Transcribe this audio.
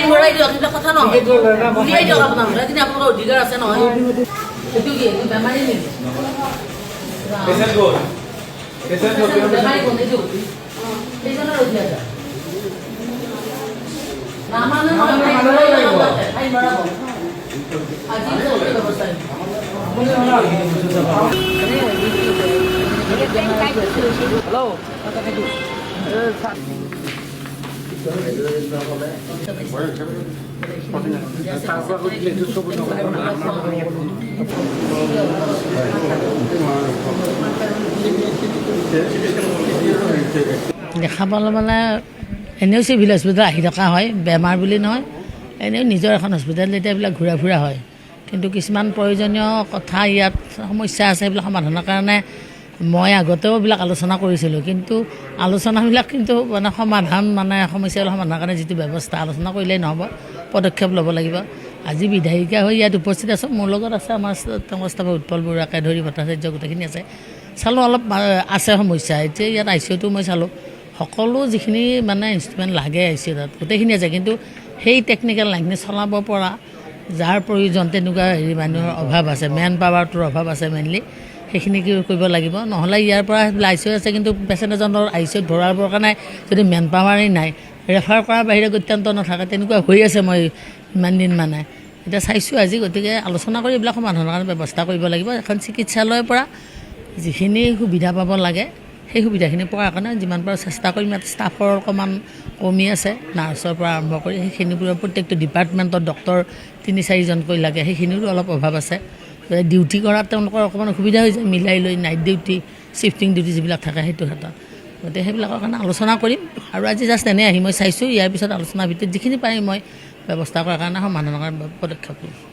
fine ভৰাই দিয়ক এটা কথা নহয় উলিয়াই দিয়ক আপোনালোকে কিন্তু আপোনালোকৰ অধিকাৰ আছে নহয় এইটো কি বেমাৰী নেকি পেচেণ্ট গ'ল বেমাৰী গ'ল এইটো সেইজনৰ অধিকাৰ নামানে ফাইন ভৰাব আজি ব্যৱস্থা Hello, দেখা পালে মানে এনেও চিভিল হস্পিটেল আহি থকা হয় বেমাৰ বুলি নহয় এনেও নিজৰ এখন হস্পিটেল যেতিয়া এইবিলাক ঘূৰা ফুৰা হয় কিন্তু কিছুমান প্ৰয়োজনীয় কথা ইয়াত সমস্যা আছে এইবিলাক সমাধানৰ কাৰণে মই আগতেও এইবিলাক আলোচনা কৰিছিলোঁ কিন্তু আলোচনাবিলাক কিন্তু মানে সমাধান মানে সমস্যাবিলাক সমাধানৰ কাৰণে যিটো ব্যৱস্থা আলোচনা কৰিলেই নহ'ব পদক্ষেপ ল'ব লাগিব আজি বিধায়িকা হৈ ইয়াত উপস্থিত আছোঁ মোৰ লগত আছে আমাৰ সংস্থাপক উৎপল বৰুৱাকে ধৰি ভট্টাচাৰ্য গোটেইখিনি আছে চালোঁ অলপ আছে সমস্যা এতিয়া ইয়াত আই চি ইউটো মই চালোঁ সকলো যিখিনি মানে ইনষ্ট্ৰুমেণ্ট লাগে আই চি ইউ তাত গোটেইখিনি আছে কিন্তু সেই টেকনিকেল লাইনখিনি চলাব পৰা যাৰ প্ৰয়োজন তেনেকুৱা হেৰি মানুহৰ অভাৱ আছে মেন পাৱাৰটোৰ অভাৱ আছে মেইনলি সেইখিনি কৰিব লাগিব নহ'লে ইয়াৰ পৰা আই চি ইউ আছে কিন্তু পেচেণ্ট এজনৰ আই চি ইউত ভৰাবৰ কাৰণে যদি মেন পাৱাৰেই নাই ৰেফাৰ কৰাৰ বাহিৰে গত্যান্ত নাথাকে তেনেকুৱা হৈ আছে মই ইমান দিন মানে এতিয়া চাইছোঁ আজি গতিকে আলোচনা কৰি এইবিলাক সমাধানৰ কাৰণে ব্যৱস্থা কৰিব লাগিব এখন চিকিৎসালয়ৰ পৰা যিখিনি সুবিধা পাব লাগে সেই সুবিধাখিনি পোৱাৰ কাৰণে যিমান পাৰোঁ চেষ্টা কৰিম ইয়াত ষ্টাফৰ অকণমান কমি আছে নাৰ্ছৰ পৰা আৰম্ভ কৰি সেইখিনিবোৰৰ প্ৰত্যেকটো ডিপাৰ্টমেণ্টত ডক্তৰ ৩-৪জনকৈ লাগে সেইখিনিৰো অলপ অভাৱ আছে ডিউটি কৰাত তেওঁলোকৰ অকণমান অসুবিধা হৈ যায় মিলাই লৈ নাইট ডিউটি শ্বিফটিং ডিউটি যিবিলাক থাকে সেইটো ক্ষেত্ৰত গতিকে সেইবিলাকৰ কাৰণে আলোচনা কৰিম আৰু আজি জাষ্ট এনেই আহি মই চাইছোঁ ইয়াৰ পিছত আলোচনাৰ ভিত্তিত যিখিনি পাৰিম মই ব্যৱস্থা কৰাৰ কাৰণে সমাধানৰ কাৰণে পদক্ষেপ কৰিম